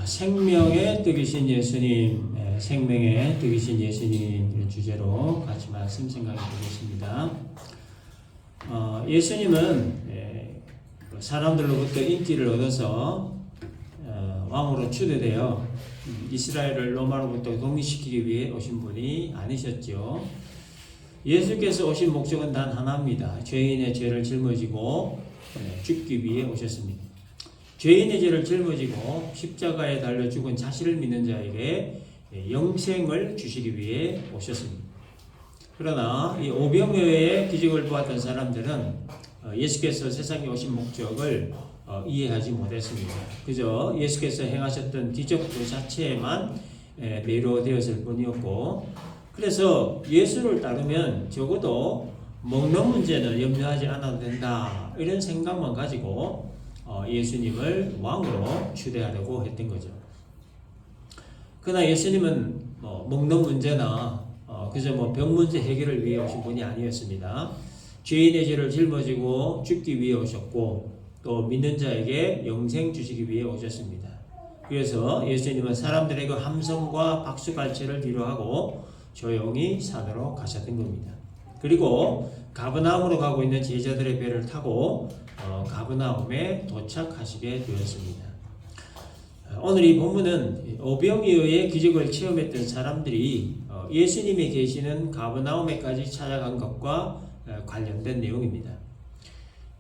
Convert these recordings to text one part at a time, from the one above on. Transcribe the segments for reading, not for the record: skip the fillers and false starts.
생명의 떡이신 예수님, 생명의 떡이신 예수님 이런 주제로 같이 말씀 생각해 보겠습니다. 예수님은 사람들로부터 인기를 얻어서 왕으로 추대되어 이스라엘을 로마로부터 독립시키기 위해 오신 분이 아니셨죠. 예수께서 오신 목적은 단 하나입니다. 죄인의 죄를 짊어지고 죽기 위해 오셨습니다. 죄인의 죄를 짊어지고 십자가에 달려 죽은 자신을 믿는 자에게 영생을 주시기 위해 오셨습니다. 그러나 이 오병이어의 기적을 보았던 사람들은 예수께서 세상에 오신 목적을 이해하지 못했습니다. 그저 예수께서 행하셨던 기적 그 자체에만 매료되었을 뿐이었고, 그래서 예수를 따르면 적어도 먹는 문제는 염려하지 않아도 된다, 이런 생각만 가지고 예수님을 왕으로 추대하려고 했던 거죠. 그러나 예수님은 먹는 문제나 그저 병 문제 해결을 위해 오신 분이 아니었습니다. 죄인의 죄를 짊어지고 죽기 위해 오셨고, 또 믿는 자에게 영생 주시기 위해 오셨습니다. 그래서 예수님은 사람들의 그 함성과 박수갈채를 뒤로하고 조용히 산으로 가셨던 겁니다. 그리고 가버나움으로 가고 있는 제자들의 배를 타고 가버나움에 도착하시게 되었습니다. 오늘 이 본문은 오병이어의 기적을 체험했던 사람들이 예수님이 계시는 가버나움에까지 찾아간 것과 관련된 내용입니다.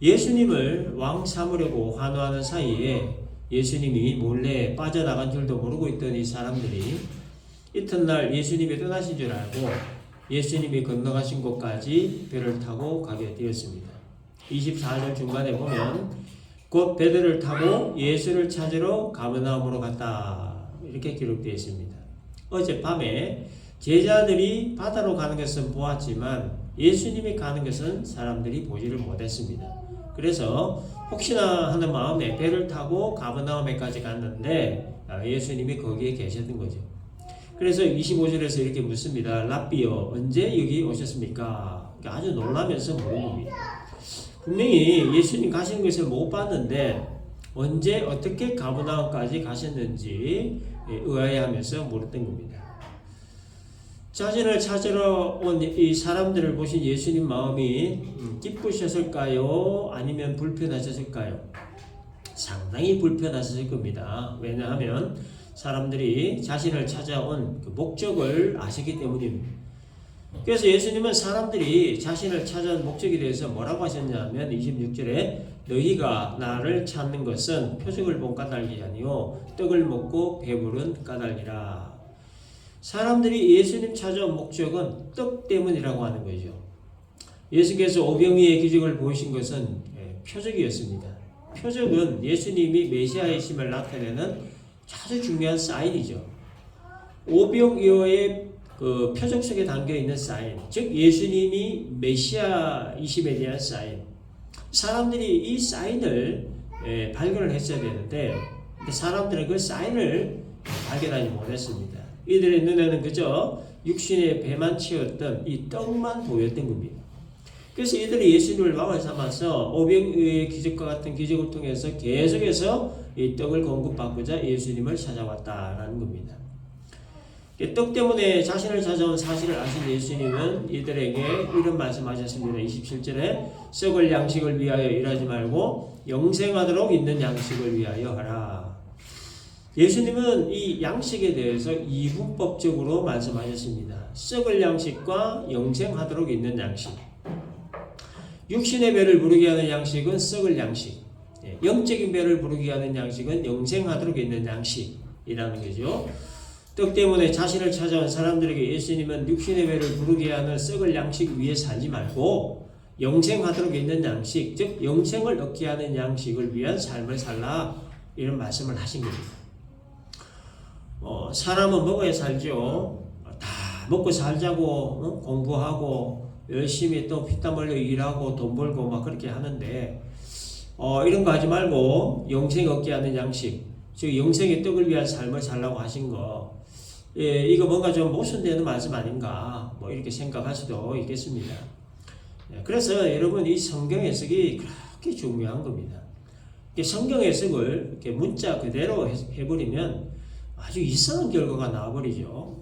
예수님을 왕 삼으려고 환호하는 사이에 예수님이 몰래 빠져나간 줄도 모르고 있던 이 사람들이 이튿날 예수님이 떠나신 줄 알고 예수님이 건너가신 곳까지 배를 타고 가게 되었습니다. 24절 중간에 보면 곧 배들을 타고 예수를 찾으러 가버나움으로 갔다, 이렇게 기록되어 있습니다. 어젯밤에 제자들이 바다로 가는 것은 보았지만 예수님이 가는 것은 사람들이 보지를 못했습니다. 그래서 혹시나 하는 마음에 배를 타고 가버나움에까지 갔는데 예수님이 거기에 계셨던 거죠. 그래서 25절에서 이렇게 묻습니다. 랍비여, 언제 여기 오셨습니까? 아주 놀라면서 물어봅니다. 분명히 예수님 가신 것을 못 봤는데 언제 어떻게 가버나움까지 가셨는지 의아해하면서 물었던 겁니다. 자신을 찾으러 온 이 사람들을 보신 예수님 마음이 기쁘셨을까요? 아니면 불편하셨을까요? 상당히 불편하셨을 겁니다. 왜냐하면 사람들이 자신을 찾아온 그 목적을 아시기 때문입니다. 그래서 예수님은 사람들이 자신을 찾아온 목적에 대해서 뭐라고 하셨냐면 26절에 너희가 나를 찾는 것은 표적을 본 까닭이 아니요 떡을 먹고 배부른 까닭이라. 사람들이 예수님 찾아온 목적은 떡 때문이라고 하는 거죠. 예수께서 오병이의 기적을 보이신 것은 표적이었습니다. 표적은 예수님이 메시아이심을 나타내는 아주 중요한 사인이죠. 오병이어의 그 표적 속에 담겨 있는 사인, 즉 예수님이 메시아이심에 대한 사인. 사람들이 이 사인을 발견을 했어야 되는데 사람들은 그 사인을 발견하지 못했습니다. 이들의 눈에는 그저 육신의 배만 채웠던 이 떡만 보였던 겁니다. 그래서 이들이 예수님을 왕을 삼아서 오병이어의 기적과 같은 기적을 통해서 계속해서 이 떡을 공급받고자 예수님을 찾아왔다라는 겁니다. 떡 때문에 자신을 찾아온 사실을 아신 예수님은 이들에게 이런 말씀하셨습니다. 27절에 썩을 양식을 위하여 일하지 말고 영생하도록 있는 양식을 위하여 하라. 예수님은 이 양식에 대해서 이분법적으로 말씀하셨습니다. 썩을 양식과 영생하도록 있는 양식. 육신의 배를 부르게 하는 양식은 썩을 양식, 영적인 배를 부르게 하는 양식은 영생하도록 있는 양식이라는 거죠. 떡 때문에 자신을 찾아온 사람들에게 예수님은 육신의 배를 부르게 하는 썩을 양식 위에 살지 말고 영생하도록 있는 양식, 즉 영생을 얻게 하는 양식을 위한 삶을 살라, 이런 말씀을 하신 겁니다. 사람은 먹어야 살죠. 다 먹고 살자고 공부하고 열심히 또 피땀 흘려 일하고 돈 벌고 막 그렇게 하는데 이런 거 하지 말고 영생 얻게 하는 양식, 즉 영생의 떡을 위한 삶을 살라고 하신 거, 이거 뭔가 좀 모순되는 말씀 아닌가 이렇게 생각할 수도 있겠습니다. 그래서 여러분 이 성경 해석이 그렇게 중요한 겁니다. 성경 해석을 이렇게 문자 그대로 해버리면 아주 이상한 결과가 나와버리죠.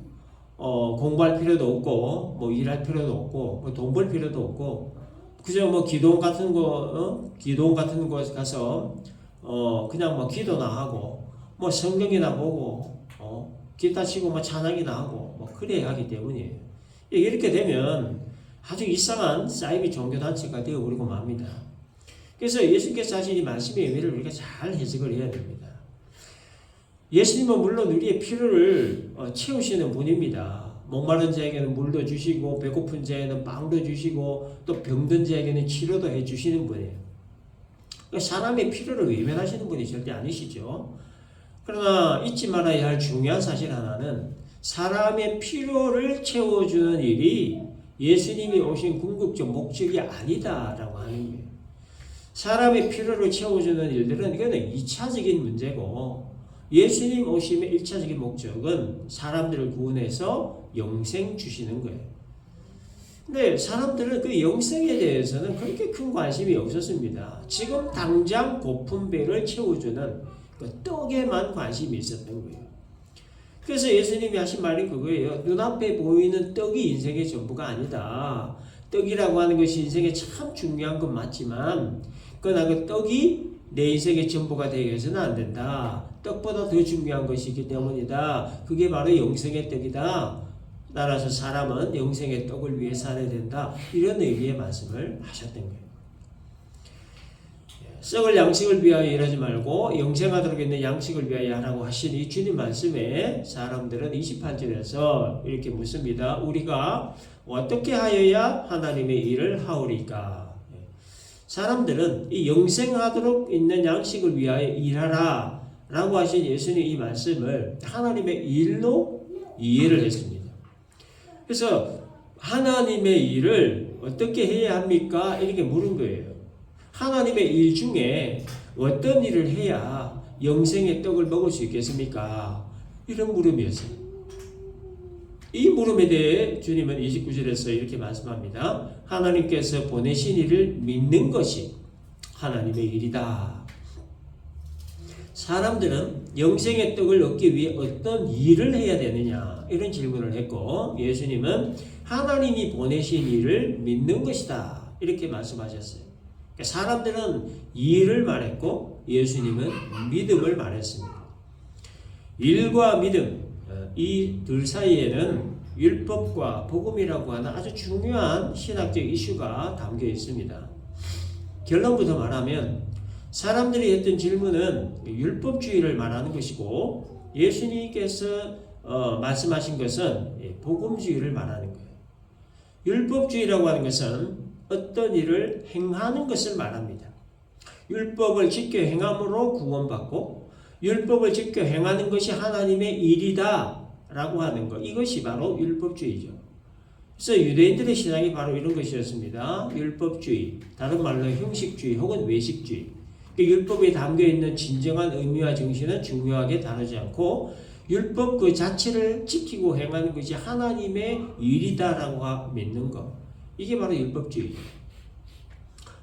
공부할 필요도 없고, 뭐 일할 필요도 없고, 뭐 돈 벌 필요도 없고, 그저 뭐 기도원 같은 곳 가서, 그냥 뭐 기도나 하고, 뭐 성경이나 보고, 기타 치고 뭐 찬양이나 하고, 뭐 그래야 하기 때문이에요. 이렇게 되면 아주 이상한 사이비 종교단체가 되어버리고 맙니다. 그래서 예수님께서 하신 이 말씀의 의미를 우리가 잘 해석을 해야 됩니다. 예수님은 물론 우리의 필요를 채우시는 분입니다. 목마른 자에게는 물도 주시고 배고픈 자에게는 빵도 주시고 또 병든 자에게는 치료도 해주시는 분이에요. 사람의 필요를 외면하시는 분이 절대 아니시죠. 그러나 잊지 말아야 할 중요한 사실 하나는 사람의 필요를 채워주는 일이 예수님이 오신 궁극적 목적이 아니다라고 하는 거예요. 사람의 필요를 채워주는 일들은 이거는 2차적인 문제고 예수님 오심의 1차적인 목적은 사람들을 구원해서 영생 주시는 거예요. 근데 사람들은 그 영생에 대해서는 그렇게 큰 관심이 없었습니다. 지금 당장 고픈 배를 채워주는 그 떡에만 관심이 있었던 거예요. 그래서 예수님이 하신 말이 그거예요. 눈앞에 보이는 떡이 인생의 전부가 아니다. 떡이라고 하는 것이 인생에 참 중요한 건 맞지만 그러나 그 떡이 내 인생의 전부가 되게 해서는 안 된다. 떡보다 더 중요한 것이기 때문이다. 그게 바로 영생의 떡이다. 따라서 사람은 영생의 떡을 위해 살아야 된다. 이런 의미의 말씀을 하셨던 거예요. 썩을 양식을 위하여 일하지 말고 영생하도록 있는 양식을 위하여 하라고 하신 이 주님 말씀에 사람들은 28절에서 이렇게 묻습니다. 우리가 어떻게 하여야 하나님의 일을 하오리까? 사람들은 이 영생하도록 있는 양식을 위하여 일하라 라고 하신 예수님 이 말씀을 하나님의 일로 이해를 했습니다. 그래서 하나님의 일을 어떻게 해야 합니까? 이렇게 물은 거예요. 하나님의 일 중에 어떤 일을 해야 영생의 떡을 먹을 수 있겠습니까? 이런 물음이었어요. 이 물음에 대해 주님은 29절에서 이렇게 말씀합니다. 하나님께서 보내신 일을 믿는 것이 하나님의 일이다. 사람들은 영생의 떡을 얻기 위해 어떤 일을 해야 되느냐 이런 질문을 했고 예수님은 하나님이 보내신 일을 믿는 것이다 이렇게 말씀하셨어요. 사람들은 일을 말했고 예수님은 믿음을 말했습니다. 일과 믿음 이 둘 사이에는 율법과 복음이라고 하는 아주 중요한 신학적 이슈가 담겨 있습니다. 결론부터 말하면 사람들이 했던 질문은 율법주의를 말하는 것이고 예수님께서 말씀하신 것은 복음주의를 말하는 거예요. 율법주의라고 하는 것은 어떤 일을 행하는 것을 말합니다. 율법을 지켜 행함으로 구원받고 율법을 지켜 행하는 것이 하나님의 일이다 라고 하는 것, 이것이 바로 율법주의죠. 그래서 유대인들의 신앙이 바로 이런 것이었습니다. 율법주의, 다른 말로 형식주의 혹은 외식주의. 율법에 담겨있는 진정한 의미와 정신은 중요하게 다루지 않고 율법 그 자체를 지키고 행하는 것이 하나님의 일이다라고 믿는 것, 이게 바로 율법주의죠.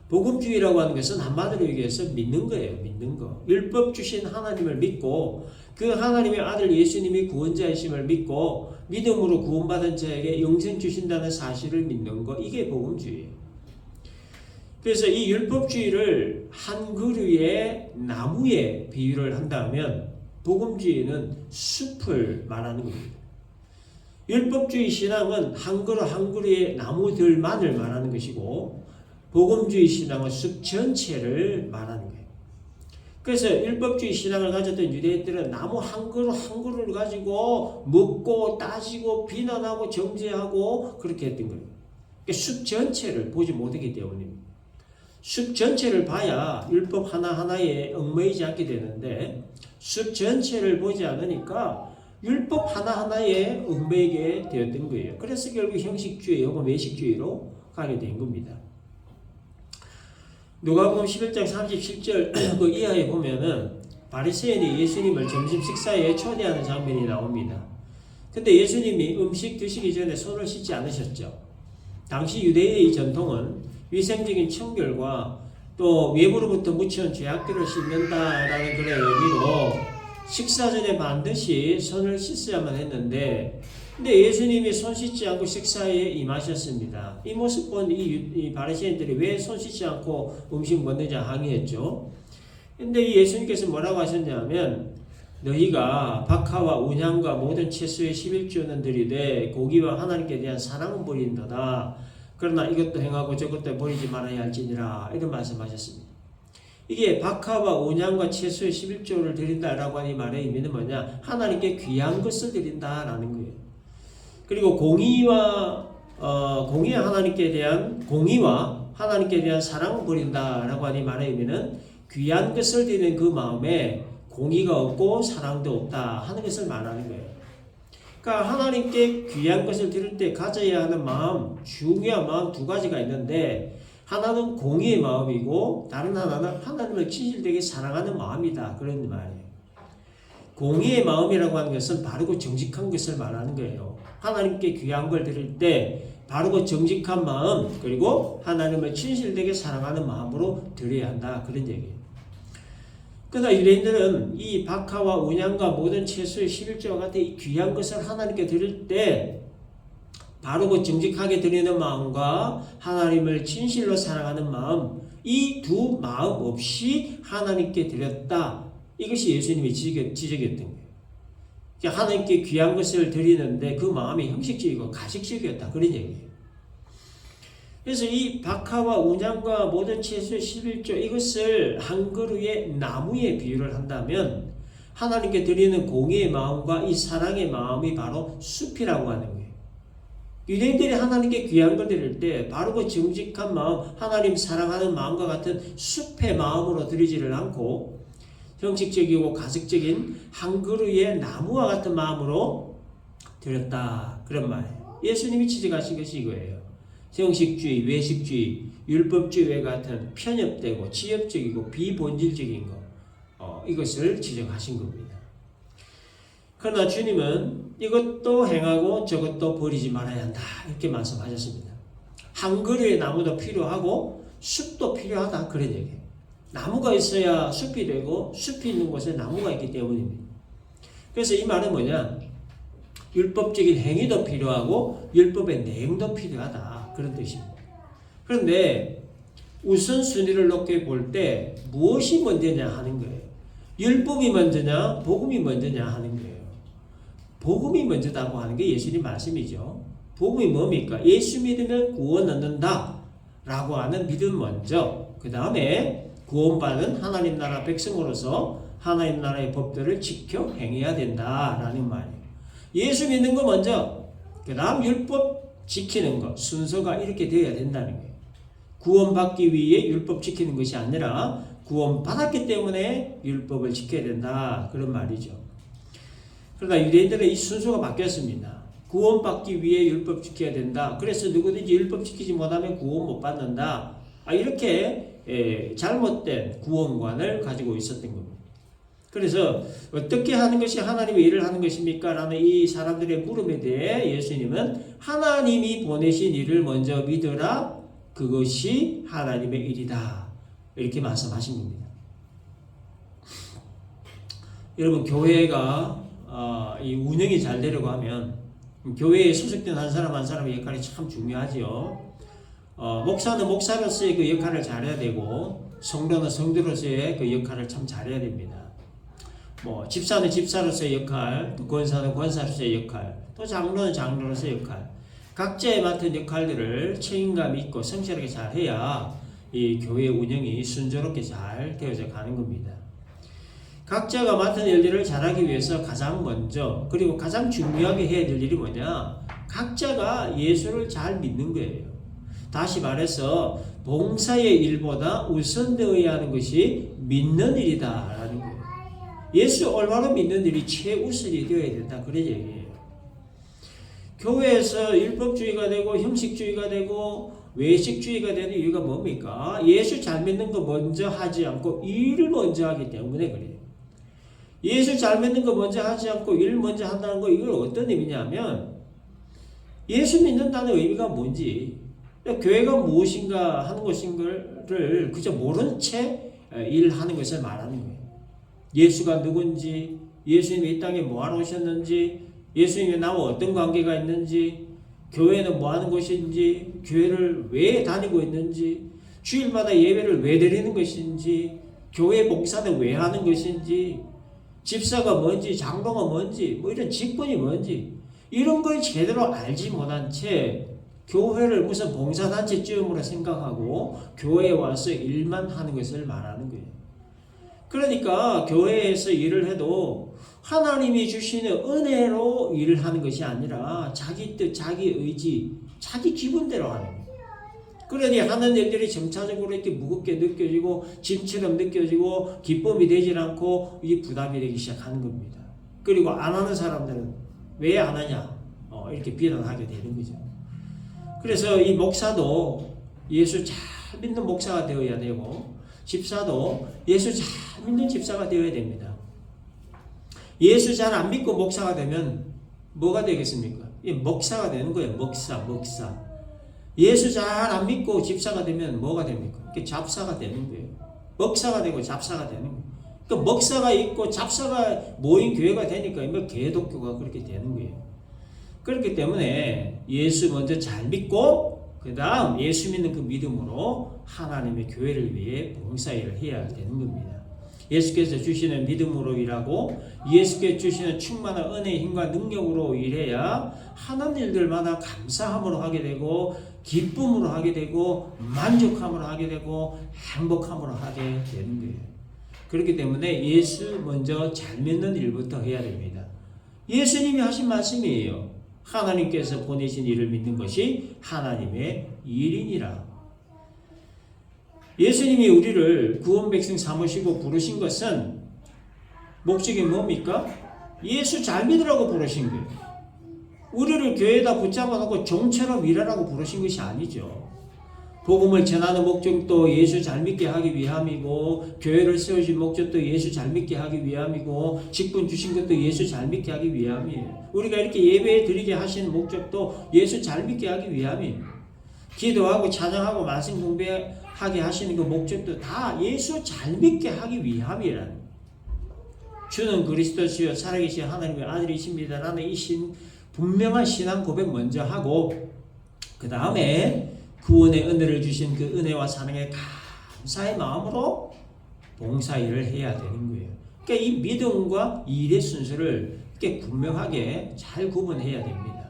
복음주의라고 하는 것은 한마디로 얘기해서 믿는 거예요. 믿는 거. 율법 주신 하나님을 믿고 그 하나님의 아들 예수님이 구원자이심을 믿고 믿음으로 구원받은 자에게 영생 주신다는 사실을 믿는 거, 이게 복음주의예요. 그래서 이 율법주의를 한 그루의 나무에 비유를 한다면 복음주의는 숲을 말하는 겁니다. 율법주의 신앙은 한 그루 한 그루의 나무들만을 말하는 것이고 복음주의 신앙은 숲 전체를 말하는 거예요. 그래서 율법주의 신앙을 가졌던 유대인들은 나무 한 그루 한 그루를 가지고 먹고 따지고 비난하고 정죄하고 그렇게 했던 거예요. 그러니까 숲 전체를 보지 못하기 때문입니다. 숲 전체를 봐야 율법 하나하나에 얽매이지 않게 되는데 숲 전체를 보지 않으니까 율법 하나하나에 얽매이게 되었던 거예요. 그래서 결국 형식주의 혹은 외식주의로 가게 된 겁니다. 누가복음 11장 37절 그 이하에 보면은 바리새인이 예수님을 점심 식사에 초대하는 장면이 나옵니다. 근데 예수님이 음식 드시기 전에 손을 씻지 않으셨죠. 당시 유대인의 전통은 위생적인 청결과 또 외부로부터 묻혀온 죄악들을 씻는다라는 그런 의미로 식사 전에 반드시 손을 씻어야만 했는데, 근데 예수님이 손 씻지 않고 식사에 임하셨습니다. 이 모습 본 이 바리새인들이 왜 손 씻지 않고 음식 먹느냐 항의했죠. 근데 이 예수님께서 뭐라고 하셨냐면, 너희가 박하와 운향과 모든 채소의 11조는 드리되 고기와 하나님께 대한 사랑은 버린다다. 그러나 이것도 행하고 저것도 버리지 말아야 할지니라. 이런 말씀하셨습니다. 이게 박하와 온양과 채소의 11조를 드린다라고 하는 이 말의 의미는 뭐냐? 하나님께 귀한 것을 드린다라는 거예요. 그리고 공의와 하나님께 대한 사랑을 버린다라고 하는 이 말의 의미는 귀한 것을 드리는 그 마음에 공의가 없고 사랑도 없다 하는 것을 말하는 거예요. 그러니까 하나님께 귀한 것을 드릴 때 가져야 하는 마음, 중요한 마음 두 가지가 있는데, 하나는 공의의 마음이고 다른 하나는 하나님을 진실되게 사랑하는 마음이다, 그런 말이에요. 공의의 마음이라고 하는 것은 바르고 정직한 것을 말하는 거예요. 하나님께 귀한 걸 드릴 때 바르고 정직한 마음, 그리고 하나님을 진실되게 사랑하는 마음으로 드려야 한다, 그런 얘기예요. 그러나 유대인들은 이 박하와 운향과 모든 채소의 11조와 같은 이 귀한 것을 하나님께 드릴 때 바르고 정직하게 드리는 마음과 하나님을 진실로 사랑하는 마음, 이 두 마음 없이 하나님께 드렸다. 이것이 예수님의 지적이었던 거예요. 하나님께 귀한 것을 드리는데 그 마음이 형식적이고 가식적이었다, 그런 얘기예요. 그래서 이 박하와 운향과 모든 채소의 11조 이것을 한 그루의 나무에 비유를 한다면, 하나님께 드리는 공의의 마음과 이 사랑의 마음이 바로 숲이라고 하는 거예요. 유대인들이 하나님께 귀한 걸 드릴 때 바르고 정직한 마음, 하나님 사랑하는 마음과 같은 숲의 마음으로 드리지를 않고 형식적이고 가식적인 한 그루의 나무와 같은 마음으로 드렸다, 그런 말이에요. 예수님이 지적하신 것이 이거예요. 형식주의, 외식주의, 율법주의와 같은 편협되고 지엽적이고 비본질적인 것, 이것을 지적하신 겁니다. 그러나 주님은 이것도 행하고 저것도 버리지 말아야 한다, 이렇게 말씀하셨습니다. 한 그루의 나무도 필요하고 숲도 필요하다, 그런 얘기예요. 나무가 있어야 숲이 되고 숲이 있는 곳에 나무가 있기 때문입니다. 그래서 이 말은 뭐냐? 율법적인 행위도 필요하고 율법의 내용도 필요하다, 그런 뜻입니다. 그런데 우선순위를 높게 볼 때 무엇이 먼저냐 하는 거예요. 율법이 먼저냐 복음이 먼저냐 하는 거예요. 복음이 먼저다고 하는 게 예수님 말씀이죠. 복음이 뭡니까? 예수 믿으면 구원 얻는다 라고 하는 믿음 먼저, 그 다음에 구원받은 하나님 나라 백성으로서 하나님 나라의 법들을 지켜 행해야 된다라는 말이에요. 예수 믿는 거 먼저, 그 다음 율법 지키는 것, 순서가 이렇게 되어야 된다는 거예요. 구원받기 위해 율법 지키는 것이 아니라 구원받았기 때문에 율법을 지켜야 된다, 그런 말이죠. 그러나 유대인들은 이 순서가 바뀌었습니다. 구원받기 위해 율법 지켜야 된다. 그래서 누구든지 율법 지키지 못하면 구원 못 받는다. 이렇게 잘못된 구원관을 가지고 있었던 겁니다. 그래서 어떻게 하는 것이 하나님의 일을 하는 것입니까? 라는 이 사람들의 물음에 대해 예수님은 하나님이 보내신 일을 먼저 믿으라, 그것이 하나님의 일이다, 이렇게 말씀하신 겁니다. 여러분, 교회가 이 운영이 잘 되려고 하면 교회에 소속된 한 사람 한 사람의 역할이 참 중요하죠. 목사는 목사로서의 그 역할을 잘해야 되고, 성도는 성도로서의 그 역할을 참 잘해야 됩니다. 집사는 집사로서의 역할, 또 권사는 권사로서의 역할, 또 장로는 장로로서의 역할, 각자의 맡은 역할들을 책임감 있고 성실하게 잘 해야 이 교회 운영이 순조롭게 잘 되어져 가는 겁니다. 각자가 맡은 일들을 잘하기 위해서 가장 먼저, 그리고 가장 중요하게 해야 될 일이 뭐냐? 각자가 예수를 잘 믿는 거예요. 다시 말해서 봉사의 일보다 우선되어야 하는 것이 믿는 일이다라는 거예요. 예수 얼마나 믿는 일이 최우선이 되어야 된다, 그런 얘기예요. 교회에서 율법주의가 되고 형식주의가 되고 외식주의가 되는 이유가 뭡니까? 예수 잘 믿는 거 먼저 하지 않고 일을 먼저 하기 때문에 그래요. 예수 잘 믿는 거 먼저 하지 않고 일 먼저 한다는 거, 이걸 어떤 의미냐면, 예수 믿는다는 의미가 뭔지, 교회가 무엇인가 하는 것인가를 그저 모른 채 일하는 것을 말하는 거예요. 예수가 누군지, 예수님이 이 땅에 뭐하러 오셨는지, 예수님이 나와 어떤 관계가 있는지, 교회는 뭐하는 곳인지, 교회를 왜 다니고 있는지, 주일마다 예배를 왜 드리는 것인지, 교회 목사는 왜 하는 것인지, 집사가 뭔지, 장로가 뭔지, 뭐 이런 직분이 뭔지, 이런 걸 제대로 알지 못한 채 교회를 무슨 봉사단체쯤으로 생각하고 교회에 와서 일만 하는 것을 말하는 거예요. 그러니까 교회에서 일을 해도 하나님이 주시는 은혜로 일을 하는 것이 아니라 자기 뜻, 자기 의지, 자기 기분대로 하는 거예요. 그러니 하는 일들이 점차적으로 이렇게 무겁게 느껴지고 짐처럼 느껴지고 기쁨이 되질 않고 이게 부담이 되기 시작하는 겁니다. 그리고 안 하는 사람들은 왜 안 하냐 이렇게 비난하게 되는 거죠. 그래서 이 목사도 예수 잘 믿는 목사가 되어야 되고 집사도 예수 잘 믿는 집사가 되어야 됩니다. 예수 잘 안 믿고 목사가 되면 뭐가 되겠습니까? 목사가 되는 거예요. 목사. 예수 잘 안 믿고 집사가 되면 뭐가 됩니까? 잡사가 되는 거예요. 목사가 되고 잡사가 되는 거예요. 그러니까 목사가 있고 잡사가 모인 교회가 되니까 개독교가 그렇게 되는 거예요. 그렇기 때문에 예수 먼저 잘 믿고 그 다음 예수 믿는 그 믿음으로 하나님의 교회를 위해 봉사일을 해야 되는 겁니다. 예수께서 주시는 믿음으로 일하고 예수께서 주시는 충만한 은혜의 힘과 능력으로 일해야 하는 일들마다 감사함으로 하게 되고 기쁨으로 하게 되고 만족함으로 하게 되고 행복함으로 하게 되는 거예요. 그렇기 때문에 예수 먼저 잘 믿는 일부터 해야 됩니다. 예수님이 하신 말씀이에요. 하나님께서 보내신 일을 믿는 것이 하나님의 일이니라. 예수님이 우리를 구원 백성 삼으시고 부르신 것은 목적이 뭡니까? 예수 잘 믿으라고 부르신 거예요. 우리를 교회에다 붙잡아 놓고 종처럼 일하라고 부르신 것이 아니죠. 복음을 전하는 목적도 예수 잘 믿게 하기 위함이고 교회를 세우신 목적도 예수 잘 믿게 하기 위함이고 직분 주신 것도 예수 잘 믿게 하기 위함이에요. 우리가 이렇게 예배 드리게 하시는 목적도 예수 잘 믿게 하기 위함이에요. 기도하고 찬양하고 말씀 공부하게 하시는 그 목적도 다 예수 잘 믿게 하기 위함이라는 거예요. 주는 그리스도시요 살아계신 하나님의 아들이십니다라는 이 분명한 신앙 고백 먼저 하고 그 다음에 구원의 은혜를 주신 그 은혜와 사랑에 감사의 마음으로 봉사일을 해야 되는 거예요. 그러니까 이 믿음과 일의 순서를 이렇게 분명하게 잘 구분해야 됩니다.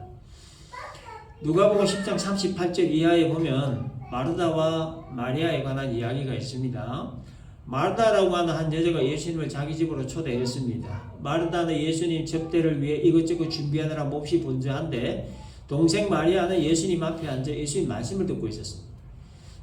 누가복음 10장 38절 이하에 보면 마르다와 마리아에 관한 이야기가 있습니다. 마르다라고 하는 한 여자가 예수님을 자기 집으로 초대했습니다. 마르다는 예수님 접대를 위해 이것저것 준비하느라 몹시 분주한데 동생 마리아는 예수님 앞에 앉아 예수님 말씀을 듣고 있었습니다.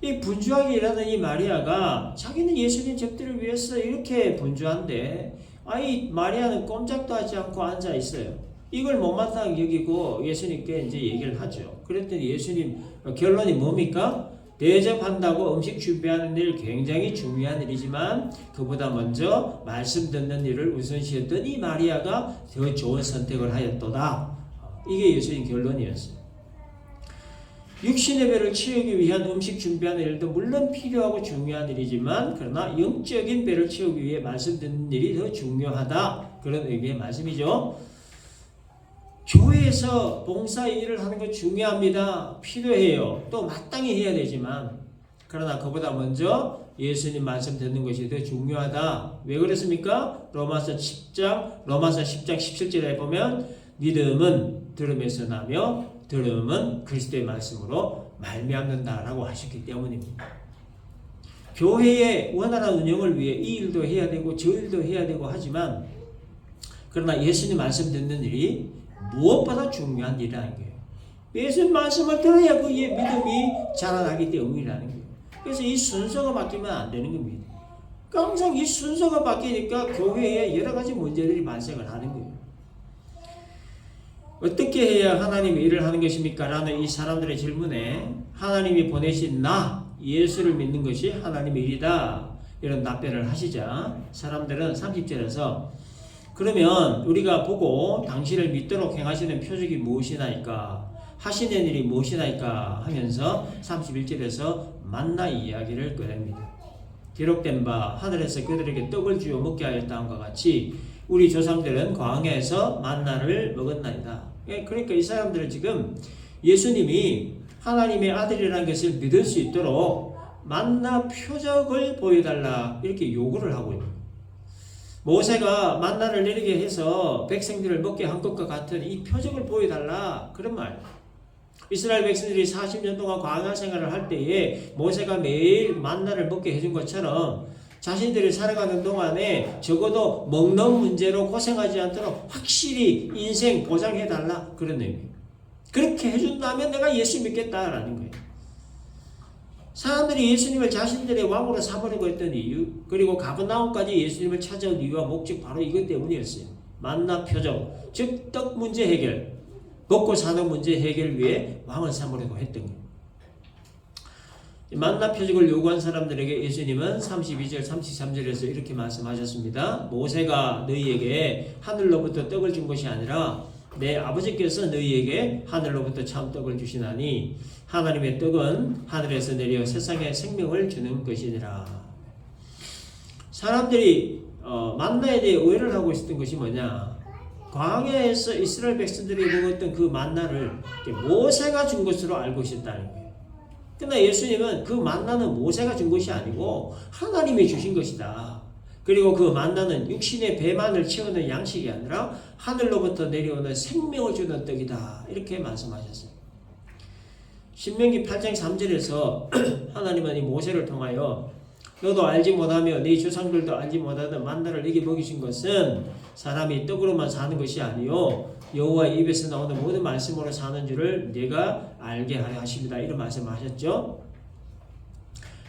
이 분주하게 일하는 이 마리아가 자기는 예수님 접대를 위해서 이렇게 분주한데 이 마리아는 꼼짝도 하지 않고 앉아 있어요. 이걸 못마땅하게 여기고 예수님께 이제 얘기를 하죠. 그랬더니 예수님 결론이 뭡니까? 대접한다고 음식 준비하는 일 굉장히 중요한 일이지만 그보다 먼저 말씀 듣는 일을 우선시했던 이 마리아가 더 좋은 선택을 하였도다. 이게 예수님 결론이었어요. 육신의 배를 채우기 위한 음식 준비하는 일도 물론 필요하고 중요한 일이지만 그러나 영적인 배를 채우기 위해 말씀 듣는 일이 더 중요하다. 그런 의미의 말씀이죠. 교회에서 봉사 일을 하는 것 중요합니다. 필요해요. 또 마땅히 해야 되지만 그러나 그보다 먼저 예수님 말씀 듣는 것이 더 중요하다. 왜 그렇습니까? 로마서 10장 17절에 보면 믿음은 들음에서 나며 들음은 그리스도의 말씀으로 말미암는다라고 하셨기 때문입니다. 교회의 원활한 운영을 위해 이 일도 해야 되고 저 일도 해야 되고 하지만 그러나 예수님 말씀 듣는 일이 무엇보다 중요한 일이라는 거예요. 예수님 말씀을 들어야 그의 믿음이 자라나기 때문이라는 거예요. 그래서 이 순서가 바뀌면 안 되는 겁니다. 항상 이 순서가 바뀌니까 교회에 여러 가지 문제들이 발생을 하는 거예요. 어떻게 해야 하나님의 일을 하는 것입니까? 라는 이 사람들의 질문에 하나님이 보내신 예수를 믿는 것이 하나님의 일이다. 이런 답변을 하시자 사람들은 30절에서 그러면 우리가 보고 당신을 믿도록 행하시는 표적이 무엇이나이까? 하시는 일이 무엇이나이까 하면서 31절에서 만나 이야기를 꺼냅니다. 기록된 바 하늘에서 그들에게 떡을 주어 먹게 하였다함과 같이 우리 조상들은 광야에서 만나를 먹었나이다. 그러니까 이 사람들은 지금 예수님이 하나님의 아들이라는 것을 믿을 수 있도록 만나 표적을 보여달라 이렇게 요구를 하고 있는 거예요. 모세가 만나를 내리게 해서 백성들을 먹게 한 것과 같은 이 표적을 보여달라 그런 말이에요. 이스라엘 백성들이 40년 동안 광야 생활을 할 때에 모세가 매일 만나를 먹게 해준 것처럼 자신들이 살아가는 동안에 적어도 먹는 문제로 고생하지 않도록 확실히 인생 보장해달라 그런 의미예요. 그렇게 해준다면 내가 예수 믿겠다라는 거예요. 사람들이 예수님을 자신들의 왕으로 삼으려고 했던 이유, 그리고 가버나움까지 예수님을 찾아온 이유와 목적 바로 이것 때문이었어요. 만나 표적, 즉 떡 문제 해결, 먹고 사는 문제 해결 위해 왕을 삼으려고 했던 거예요. 만나 표적을 요구한 사람들에게 예수님은 32절, 33절에서 이렇게 말씀하셨습니다. 모세가 너희에게 하늘로부터 떡을 준 것이 아니라 내 아버지께서 너희에게 하늘로부터 참 떡을 주시나니 하나님의 떡은 하늘에서 내려 세상에 생명을 주는 것이니라. 사람들이 만나에 대해 오해를 하고 있었던 것이 뭐냐? 광야에서 이스라엘 백성들이 먹었던 그 만나를 모세가 준 것으로 알고 있었다는 거예요. 그러나 예수님은 그 만나는 모세가 준 것이 아니고 하나님이 주신 것이다. 그리고 그 만나는 육신의 배만을 채우는 양식이 아니라 하늘로부터 내려오는 생명을 주는 떡이다. 이렇게 말씀하셨어요. 신명기 8장 3절에서 하나님은 이 모세를 통하여 너도 알지 못하며 네 조상들도 알지 못하던 만나를 네게 먹이신 것은 사람이 떡으로만 사는 것이 아니요 여호와의 입에서 나오는 모든 말씀으로 사는 줄을 네가 알게 하려 하십니다. 이런 말씀을 하셨죠.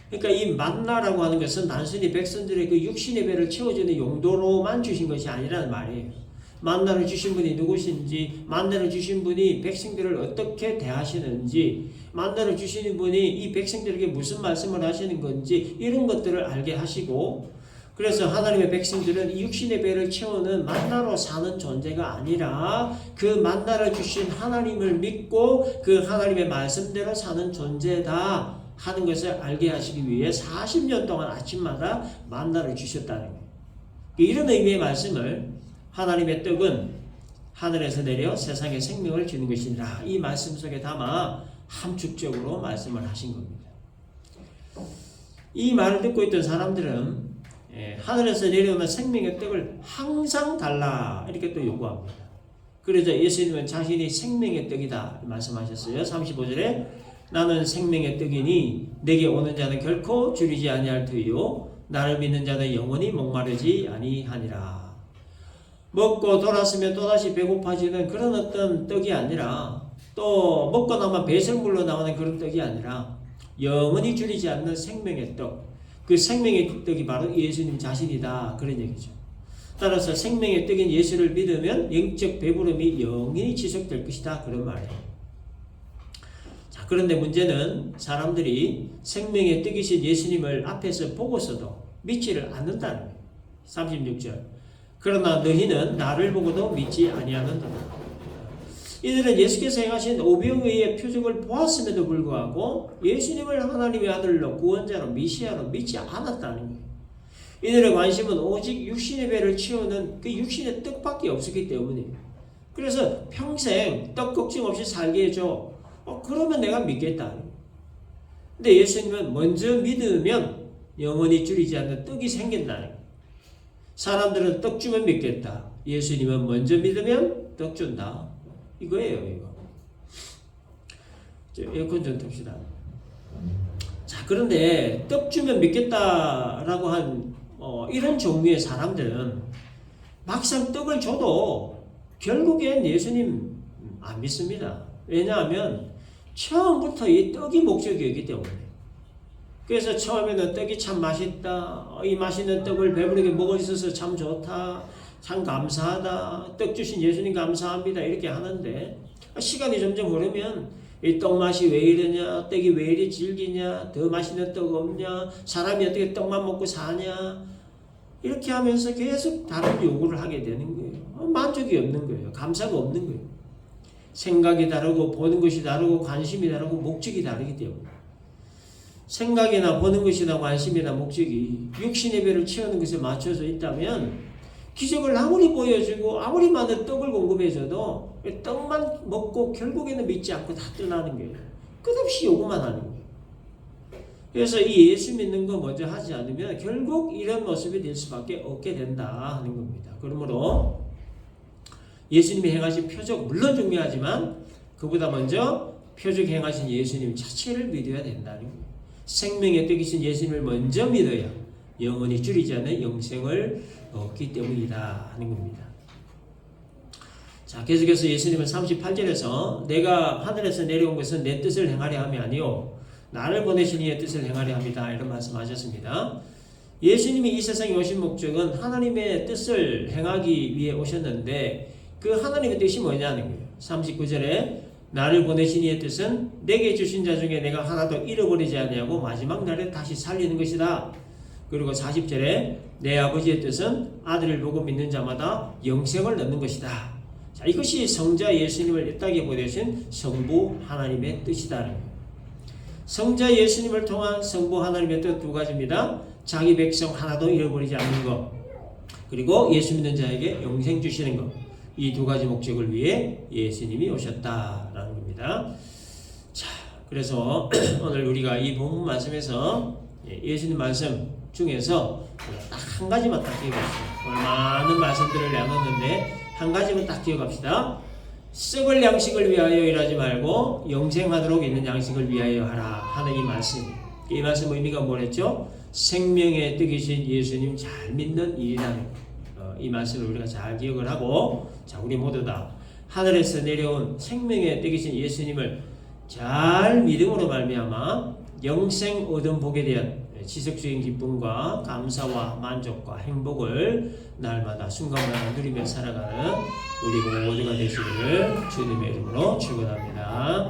그러니까 이 만나라고 하는 것은 단순히 백성들의 그 육신의 배를 채워주는 용도로만 주신 것이 아니라는 말이에요. 만나를 주신 분이 누구신지, 만나를 주신 분이 백성들을 어떻게 대하시는지, 만나를 주시는 분이 이 백성들에게 무슨 말씀을 하시는 건지 이런 것들을 알게 하시고, 그래서 하나님의 백성들은 이 육신의 배를 채우는 만나로 사는 존재가 아니라 그 만나를 주신 하나님을 믿고 그 하나님의 말씀대로 사는 존재다 하는 것을 알게 하시기 위해 40년 동안 아침마다 만나를 주셨다는 거예요. 이런 의미의 말씀을 하나님의 떡은 하늘에서 내려 세상에 생명을 주는 것이니라 이 말씀 속에 담아 함축적으로 말씀을 하신 겁니다. 이 말을 듣고 있던 사람들은 하늘에서 내려오는 생명의 떡을 항상 달라 이렇게 또 요구합니다. 그래서 예수님은 자신이 생명의 떡이다 말씀하셨어요. 35절에 나는 생명의 떡이니 내게 오는 자는 결코 줄이지 아니할 터이요 나를 믿는 자는 영원히 목마르지 아니하니라. 먹고 돌았으면 또다시 배고파지는 그런 어떤 떡이 아니라 또 먹고 나면 배설물로 나오는 그런 떡이 아니라 영원히 줄이지 않는 생명의 떡, 그 생명의 떡이 바로 예수님 자신이다 그런 얘기죠. 따라서 생명의 떡인 예수를 믿으면 영적 배부름이 영원히 지속될 것이다 그런 말이에요. 자, 그런데 문제는 사람들이 생명의 떡이신 예수님을 앞에서 보고서도 믿지를 않는다는 거예요. 36절 그러나 너희는 나를 보고도 믿지 아니하는도다. 이들은 예수께서 행하신 오병이의 표적을 보았음에도 불구하고 예수님을 하나님의 아들로 구원자로 메시아로 믿지 않았다는 거예요. 이들의 관심은 오직 육신의 배를 채우는 그 육신의 떡밖에 없었기 때문이에요. 그래서 평생 떡 걱정 없이 살게 해줘. 그러면 내가 믿겠다. 근데 예수님은 먼저 믿으면 영원히 줄이지 않는 떡이 생긴다는 거예요. 사람들은 떡 주면 믿겠다. 예수님은 먼저 믿으면 떡 준다. 이거예요, 이거. 에어컨 좀 둡시다. 자, 그런데 떡 주면 믿겠다라고 한 이런 종류의 사람들은 막상 떡을 줘도 결국엔 예수님 안 믿습니다. 왜냐하면 처음부터 이 떡이 목적이었기 때문에. 그래서 처음에는 떡이 참 맛있다. 이 맛있는 떡을 배부르게 먹을 수 있어서 참 좋다. 참 감사하다. 떡 주신 예수님 감사합니다. 이렇게 하는데 시간이 점점 흐르면 이 떡 맛이 왜 이러냐? 떡이 왜 이리 질기냐? 더 맛있는 떡 없냐? 사람이 어떻게 떡만 먹고 사냐? 이렇게 하면서 계속 다른 요구를 하게 되는 거예요. 만족이 없는 거예요. 감사가 없는 거예요. 생각이 다르고 보는 것이 다르고 관심이 다르고 목적이 다르기 때문에 생각이나 보는 것이나 관심이나 목적이 육신의 배를 채우는 것에 맞춰져 있다면 기적을 아무리 보여주고 아무리 많은 떡을 공급해줘도 떡만 먹고 결국에는 믿지 않고 다 떠나는 거예요. 끝없이 요구만 하는 거예요. 그래서 이 예수 믿는 거 먼저 하지 않으면 결국 이런 모습이 될 수밖에 없게 된다 하는 겁니다. 그러므로 예수님이 행하신 표적 물론 중요하지만 그보다 먼저 표적 행하신 예수님 자체를 믿어야 된다는 거예요. 생명의 떡이신 예수님을 먼저 믿어야 영원히 줄이지 않는 영생을 얻기 때문이다 하는 겁니다. 자, 계속해서 예수님은 38절에서 내가 하늘에서 내려온 것은 내 뜻을 행하려 함이 아니요 나를 보내신 이의 뜻을 행하려 합니다. 이런 말씀하셨습니다. 예수님이 이 세상에 오신 목적은 하나님의 뜻을 행하기 위해 오셨는데 그 하나님의 뜻이 뭐냐는 거예요. 39절에 나를 보내신 이의 뜻은 내게 주신 자 중에 내가 하나도 잃어버리지 아니하고 마지막 날에 다시 살리는 것이다. 그리고 40절에 내 아버지의 뜻은 아들을 보고 믿는 자마다 영생을 얻는 것이다. 자, 이것이 성자 예수님을 이 땅에 보내신 성부 하나님의 뜻이다. 성자 예수님을 통한 성부 하나님의 뜻 두 가지입니다. 자기 백성 하나도 잃어버리지 않는 것, 그리고 예수 믿는 자에게 영생 주시는 것. 이 두 가지 목적을 위해 예수님이 오셨다라는 겁니다. 자, 그래서 오늘 우리가 이 본문 말씀에서 예수님 말씀 중에서 딱 한 가지만 딱 기억합시다. 오늘 많은 말씀들을 나눴는데 한 가지만 딱 기억합시다. 썩을 양식을 위하여 일하지 말고 영생하도록 있는 양식을 위하여 하라 하는 이 말씀. 이 말씀 의미가 뭐랬죠? 생명의 떡이신 예수님 잘 믿는 일이라는 이 말씀을 우리가 잘 기억을 하고, 자, 우리 모두 다 하늘에서 내려온 생명의 떡이신 예수님을 잘 믿음으로 말미암아 영생 얻은 복에 대한 지속적인 기쁨과 감사와 만족과 행복을 날마다 순간마다 누리며 살아가는 우리 모두가 되시기를 주님의 이름으로 축원합니다.